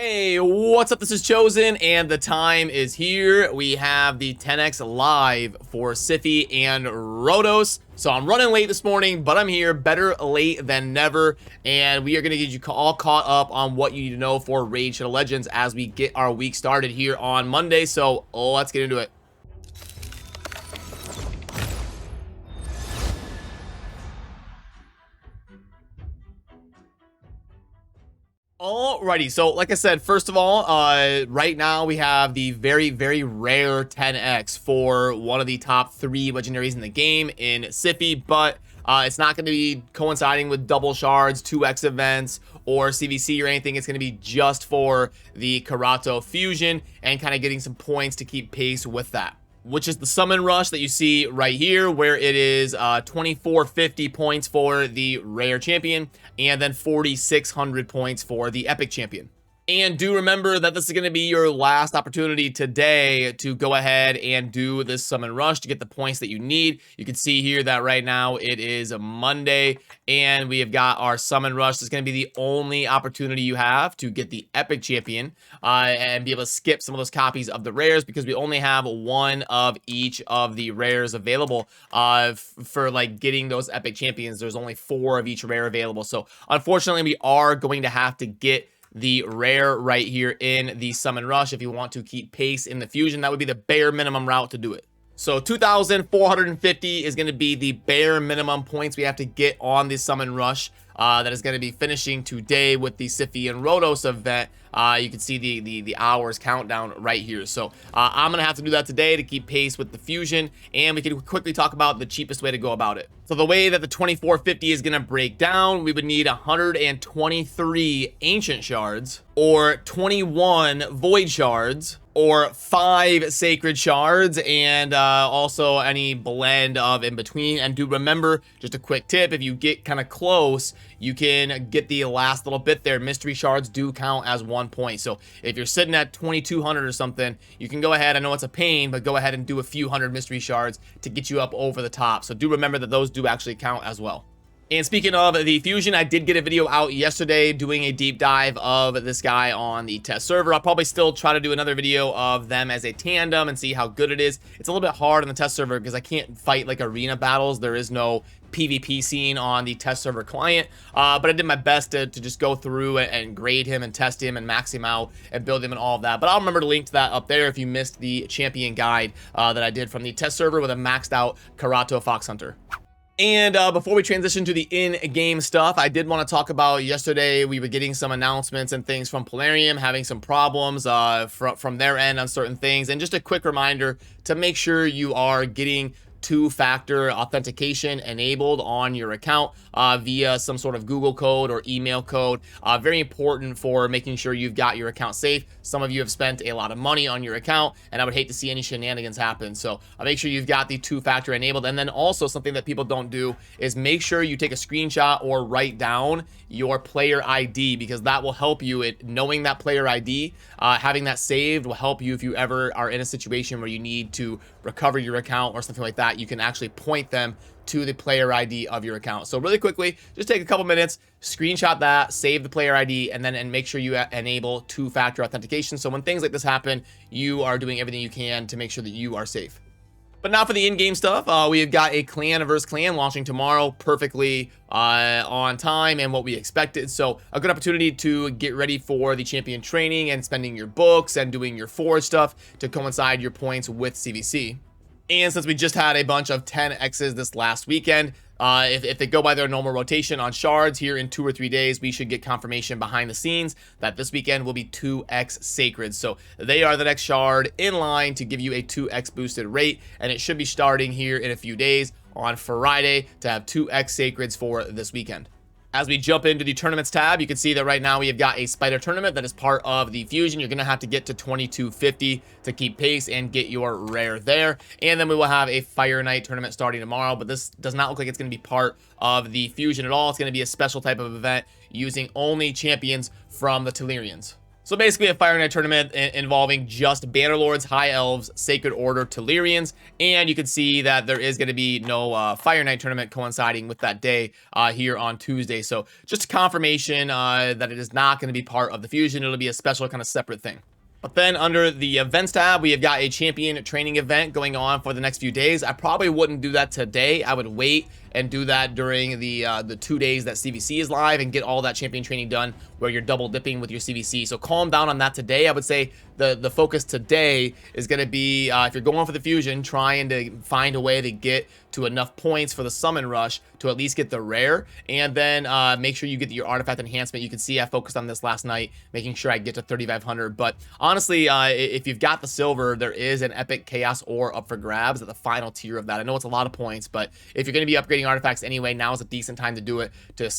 Hey, what's up? This is Chosen, and the time is here. We have the 10x live for SIPHI and Rotos. So I'm running late this morning, but I'm here. Better late than never. And we are going to get you all caught up on what you need to know for Raid Shadow Legends as we get our week started here on Monday. So let's get into it. Alrighty, so like I said, first of all, right now we have the very, very rare 10x for one of the top 3 legendaries in the game in SIPHI, but it's not going to be coinciding with double shards, 2x events, or CVC or anything. It's going to be just for the Karato fusion and kind of getting some points to keep pace with that, which is the summon rush that you see right here, where it is 2450 points for the rare champion and then 4600 points for the epic champion. And do remember that this is going to be your last opportunity today to go ahead and do this summon rush to get the points that you need. You can see here that right now it is a Monday and we have got our summon rush. This is going to be the only opportunity you have to get the epic champion and be able to skip some of those copies of the rares, because we only have one of each of the rares available for like getting those epic champions. There's only 4 of each rare available. So unfortunately, we are going to have to get the rare right here in the summon rush if you want to keep pace in the fusion. That would be the bare minimum route to do it. So 2,450 is going to be the bare minimum points we have to get on the summon rush. That is going to be finishing today with the SIPHI and Rotos event. You can see the hours countdown right here. So I'm going to have to do that today to keep pace with the fusion, and we can quickly talk about the cheapest way to go about it. So the way that the 2450 is going to break down, we would need 123 ancient shards, or 21 void shards, or 5 sacred shards, and also any blend of in between. And do remember, just a quick tip, if you get kind of close, you can get the last little bit there. Mystery shards do count as 1 point. So if you're sitting at 2200 or something, you can go ahead, I know it's a pain, but go ahead and do a few hundred mystery shards to get you up over the top. So do remember that those do actually count as well. And speaking of the fusion, I did get a video out yesterday doing a deep dive of this guy on the test server. I'll probably still try to do another video of them as a tandem and see how good it is. It's a little bit hard on the test server because I can't fight like arena battles. There is no PvP scene on the test server client, but I did my best to just go through and grade him and test him and max him out and build him and all of that. But I'll remember to link to that up there if you missed the champion guide that I did from the test server with a maxed out Karato Fox Hunter. And before we transition to the in-game stuff, I did want to talk about yesterday. We were getting some announcements and things from Plarium, having some problems from their end on certain things. And just a quick reminder to make sure you are getting 2-factor authentication enabled on your account via some sort of Google code or email code. Very important for making sure you've got your account safe. Some of you have spent a lot of money on your account, and I would hate to see any shenanigans happen. So make sure you've got the 2-factor enabled. And then also something that people don't do is make sure you take a screenshot or write down your player ID, because that will help you at knowing that player ID. Having that saved will help you if you ever are in a situation where you need to recover your account or something like that. You can actually point them to the player ID of your account. So really quickly, just take a couple minutes, screenshot that, save the player ID, and then make sure you enable 2-factor authentication. So when things like this happen, you are doing everything you can to make sure that you are safe. But now for the in-game stuff, we have got a clan versus clan launching tomorrow, perfectly on time and what we expected. So a good opportunity to get ready for the champion training and spending your books and doing your forge stuff to coincide your points with CVC. And since we just had a bunch of 10x's this last weekend, if they go by their normal rotation on shards here in 2 or 3 days, we should get confirmation behind the scenes that this weekend will be 2x sacred. So they are the next shard in line to give you a 2x boosted rate, and it should be starting here in a few days on Friday to have 2x sacreds for this weekend. As we jump into the tournaments tab, you can see that right now we have got a spider tournament that is part of the fusion. You're going to have to get to 2250 to keep pace and get your rare there. And then we will have a Fire Night tournament starting tomorrow, but this does not look like it's going to be part of the fusion at all. It's going to be a special type of event using only champions from the Telerians. So basically a Fire Knight tournament involving just Bannerlords, High Elves, Sacred Order, Telerians, and you can see that there is going to be no Fire Knight tournament coinciding with that day here on Tuesday. So just a confirmation that it is not going to be part of the Fusion. It'll be a special kind of separate thing. But then under the events tab, we have got a champion training event going on for the next few days. I probably wouldn't do that today. I would wait and do that during the 2 days that CVC is live and get all that champion training done where you're double dipping with your CVC. So calm down on that today. I would say the focus today is going to be, if you're going for the Fusion, trying to find a way to get to enough points for the summon rush to at least get the rare, and then make sure you get your artifact enhancement. You can see I focused on this last night, making sure I get to 3,500. But honestly, if you've got the silver, there is an epic chaos ore up for grabs at the final tier of that. I know it's a lot of points, but if you're going to be upgrading artifacts anyway, now is a decent time to do it, to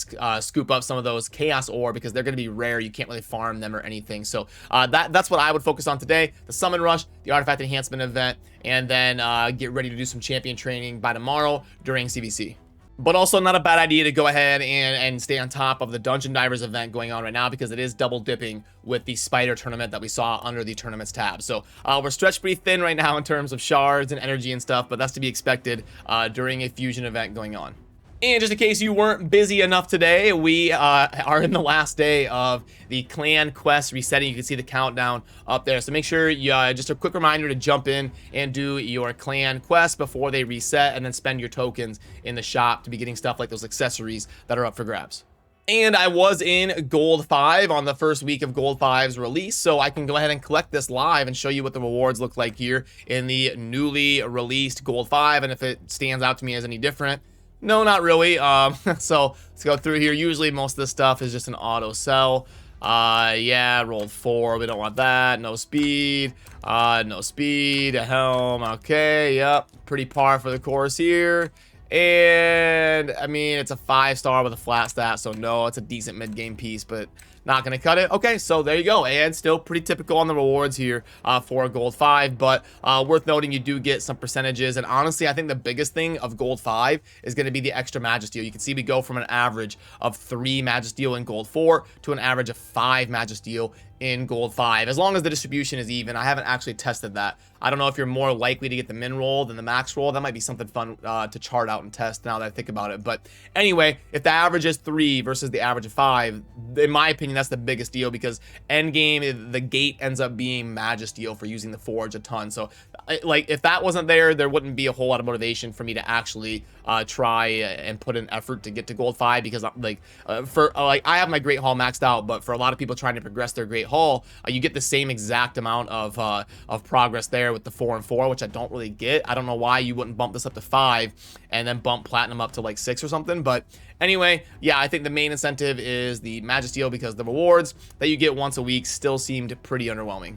scoop up some of those chaos ore, because they're going to be rare. You can't really farm them or anything. So that's what I would focus on today: the summon rush, the artifact enhancement event, and then get ready to do some champion training by tomorrow during CVC. But also not a bad idea to go ahead and stay on top of the Dungeon Divers event going on right now, because it is double dipping with the Spider tournament that we saw under the tournaments tab. So we're stretched pretty thin right now in terms of shards and energy and stuff, but that's to be expected during a Fusion event going on. And just in case you weren't busy enough today, we are in the last day of the clan quest resetting. You can see the countdown up there. So make sure you, just a quick reminder to jump in and do your clan quest before they reset, and then spend your tokens in the shop to be getting stuff like those accessories that are up for grabs. And I was in Gold 5 on the first week of Gold 5's release, so I can go ahead and collect this live and show you what the rewards look like here in the newly released Gold 5, and if it stands out to me as any different. No, not really. So let's go through here. Usually most of this stuff is just an auto sell. Yeah, rolled 4. We don't want that. No speed. No speed. A helm. Okay, yep. Pretty par for the course here. And I mean, it's a 5-star with a flat stat, so no, it's a decent mid-game piece, but not gonna cut it. Okay, so there you go, and still pretty typical on the rewards here for Gold 5, but worth noting, you do get some percentages. And honestly, I think the biggest thing of Gold 5 is going to be the extra Magisteel. You can see we go from an average of 3 Magisteel in Gold 4 to an average of 5 Magisteel in Gold 5, as long as the distribution is even. I haven't actually tested that. I don't know if you're more likely to get the min roll than the max roll. That might be something fun to chart out and test now that I think about it. But anyway, if the average is 3 versus the average of 5, in my opinion, that's the biggest deal, because endgame, the gate ends up being Magisteel for using the Forge a ton. So like, if that wasn't there, there wouldn't be a whole lot of motivation for me to actually try and put an effort to get to Gold 5, because like I have my Great Hall maxed out, but for a lot of people trying to progress their Great Hall, you get the same exact amount of progress there with the 4 and 4, which I don't really get. I don't know why you wouldn't bump this up to 5 and then bump Platinum up to like 6 or something. But anyway, yeah, I think the main incentive is the Magisteel, because the rewards that you get once a week still seemed pretty underwhelming.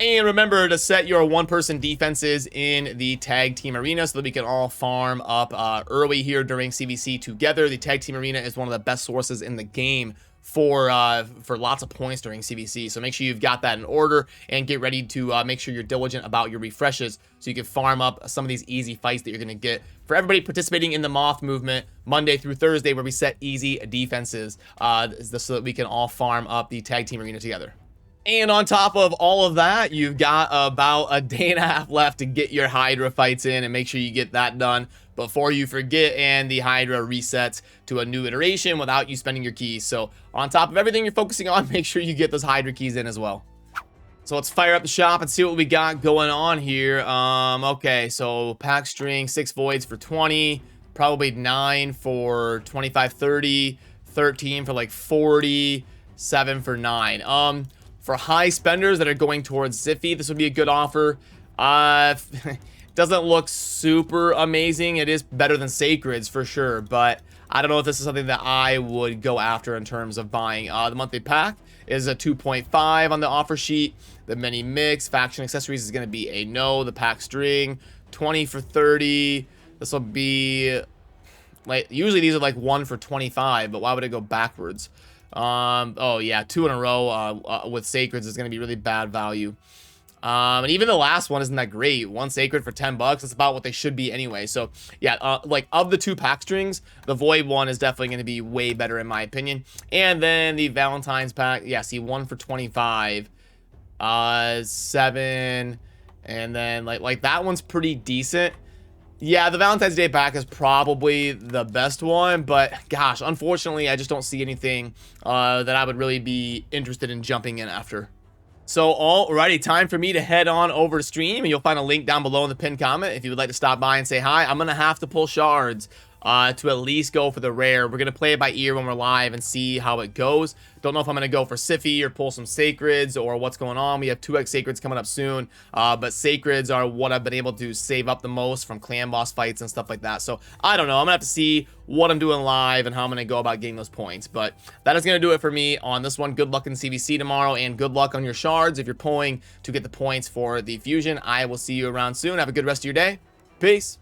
And remember to set your one-person defenses in the tag team arena so that we can all farm up early here during CVC together. The tag team arena is one of the best sources in the game for lots of points during CVC. So make sure you've got that in order, and get ready to make sure you're diligent about your refreshes so you can farm up some of these easy fights that you're going to get. For everybody participating in the Moth movement, Monday through Thursday, where we set easy defenses so that we can all farm up the tag team arena together. And on top of all of that, you've got about a day and a half left to get your Hydra fights in, and make sure you get that done before you forget and the Hydra resets to a new iteration without you spending your keys. So on top of everything you're focusing on, make sure you get those Hydra keys in as well. So let's fire up the shop and see what we got going on here. Okay, so pack string, 6 voids for 20, probably 9 for 25, 30, 13 for like 40, 7 for 9. For high spenders that are going towards SIPHI, this would be a good offer. Doesn't look super amazing. It is better than Sacred's for sure, but I don't know if this is something that I would go after in terms of buying. The monthly pack is a 2.5 on the offer sheet. The mini mix, faction accessories is going to be a no. The pack string, 20 for 30. This will be like, usually these are like 1 for 25, but why would it go backwards? Oh yeah, 2 in a row with Sacred's is going to be really bad value. And even the last one isn't that great. One sacred for 10 bucks. That's about what they should be anyway. So yeah, like of the 2 pack strings, the void one is definitely going to be way better in my opinion. And then the Valentine's pack, yeah, see, 1 for 25, 7, and then like that one's pretty decent. Yeah, the Valentine's Day pack is probably the best one, but gosh, unfortunately, I just don't see anything that I would really be interested in jumping in after. So, alrighty, time for me to head on over to stream, and you'll find a link down below in the pinned comment if you would like to stop by and say hi. I'm going to have to pull shards to at least go for the rare. We're going to play it by ear when we're live and see how it goes. Don't know if I'm going to go for SIPHI or pull some sacreds or what's going on. We have 2x sacreds coming up soon, but sacreds are what I've been able to save up the most from clan boss fights and stuff like that. So I don't know. I'm going to have to see what I'm doing live and how I'm going to go about getting those points. But that is going to do it for me on this one. Good luck in CVC tomorrow, and good luck on your shards if you're pulling to get the points for the fusion. I will see you around soon. Have a good rest of your day. Peace.